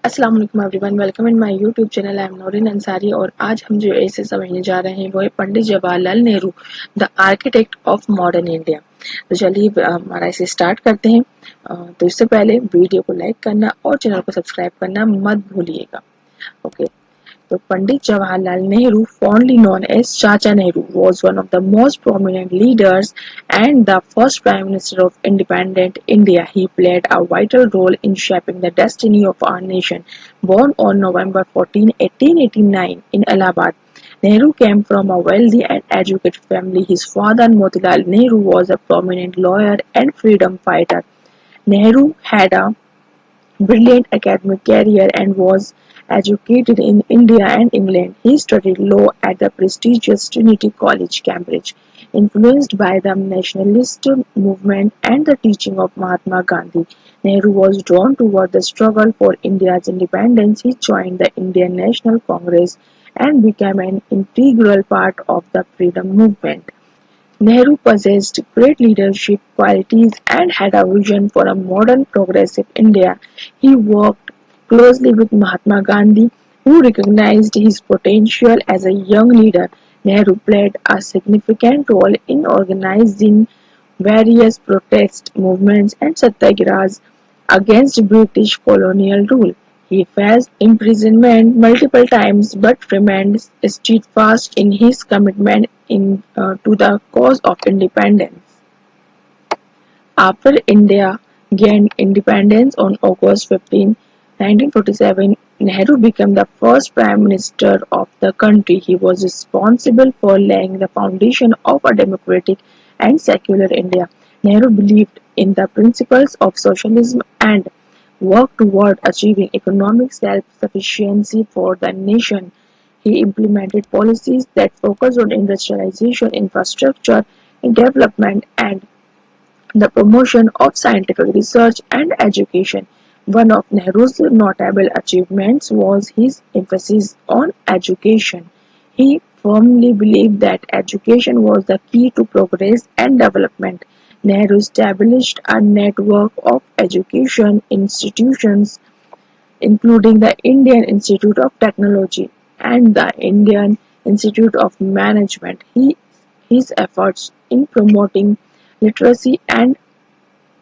अस्सलाम वालेकुम everyone, welcome in my YouTube channel. I am Naureen Ansari और आज हम जो ऐसे समझने जा रहे हैं वो है Pandit Jawaharlal Nehru, the architect of modern India. तो चलिए हमारा इसे स्टार्ट करते हैं। तो इससे पहले वीडियो को लाइक करना और चैनल को सब्सक्राइब करना मत भूलिएगा। Okay. So Pandit Jawaharlal Nehru, fondly known as Chacha Nehru, was one of the most prominent leaders and the first Prime Minister of independent India. He played a vital role in shaping the destiny of our nation. Born on November 14, 1889 in Allahabad, Nehru came from a wealthy and educated family. His father, Motilal Nehru, was a prominent lawyer and freedom fighter. Nehru had a brilliant academic career and was educated in India and England. He studied law at the prestigious Trinity College, Cambridge. Influenced by the nationalist movement and the teaching of Mahatma Gandhi, Nehru was drawn toward the struggle for India's independence. He joined the Indian National Congress and became an integral part of the freedom movement. Nehru possessed great leadership qualities and had a vision for a modern progressive India. He worked closely with Mahatma Gandhi, who recognized his potential as a young leader. Nehru played a significant role in organizing various protest movements and satyagrahas against British colonial rule. He faced imprisonment multiple times but remained steadfast in his commitment to the cause of independence. After India gained independence on August 15, 1947, Nehru became the first Prime Minister of the country. He was responsible for laying the foundation of a democratic and secular India. Nehru believed in the principles of socialism and worked toward achieving economic self-sufficiency for the nation. He implemented policies that focused on industrialization, infrastructure development, and the promotion of scientific research and education. One of Nehru's notable achievements was his emphasis on education. He firmly believed that education was the key to progress and development. Nehru established a network of education institutions, including the Indian Institute of Technology and the Indian Institute of Management. His efforts in promoting literacy and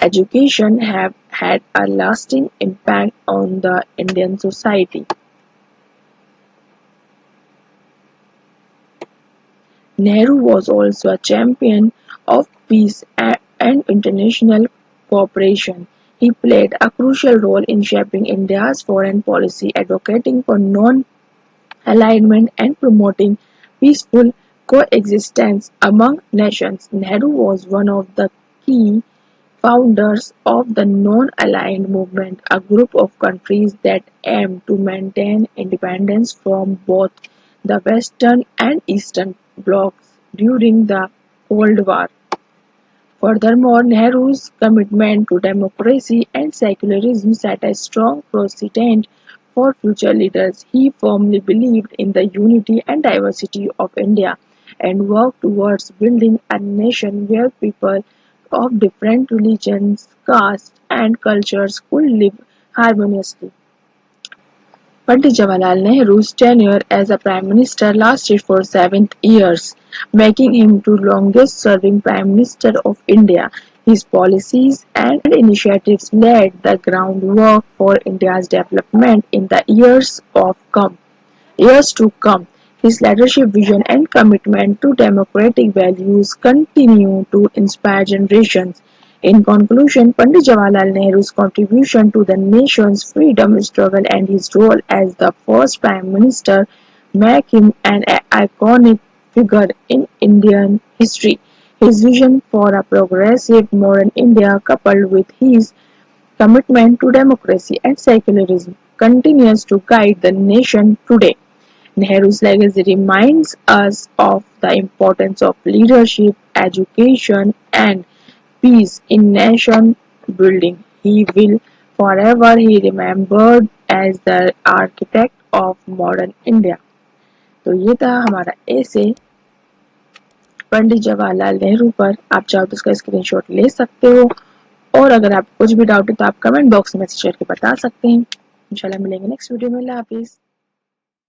education have had a lasting impact on the Indian society. Nehru was also a champion of peace and international cooperation. He played a crucial role in shaping India's foreign policy, advocating for non-alignment and promoting peaceful coexistence among nations. Nehru was one of the key founders of the Non-Aligned Movement, a group of countries that aimed to maintain independence from both the Western and Eastern blocs during the Cold War. Furthermore, Nehru's commitment to democracy and secularism set a strong precedent for future leaders. He firmly believed in the unity and diversity of India and worked towards building a nation where people of different religions, castes, and cultures could live harmoniously. Pandit Jawaharlal Nehru's tenure as a Prime Minister lasted for 7 years, making him the longest-serving Prime Minister of India. His policies and initiatives laid the groundwork for India's development in the years to come. His leadership vision and commitment to democratic values continue to inspire generations. In conclusion, Pandit Jawaharlal Nehru's contribution to the nation's freedom struggle and his role as the first Prime Minister make him an iconic figure in Indian history. His vision for a progressive modern India, coupled with his commitment to democracy and secularism, continues to guide the nation today. Nehru's legacy reminds us of the importance of leadership, education, and peace in nation building. He will forever be remembered as the architect of modern India. तो ये था हमारा ऐसे पंडित जवाहरलाल नेहरू पर। आप चाहो तो इसका स्क्रीनशॉट ले सकते हो और अगर आप कुछ भी डाउट है तो आप कमेंट बॉक्स में मैसेज करके बता सकते हैं। इंशाल्लाह मिलेंगे नेक्स्ट वीडियो में। अल्लाह हाफिज़।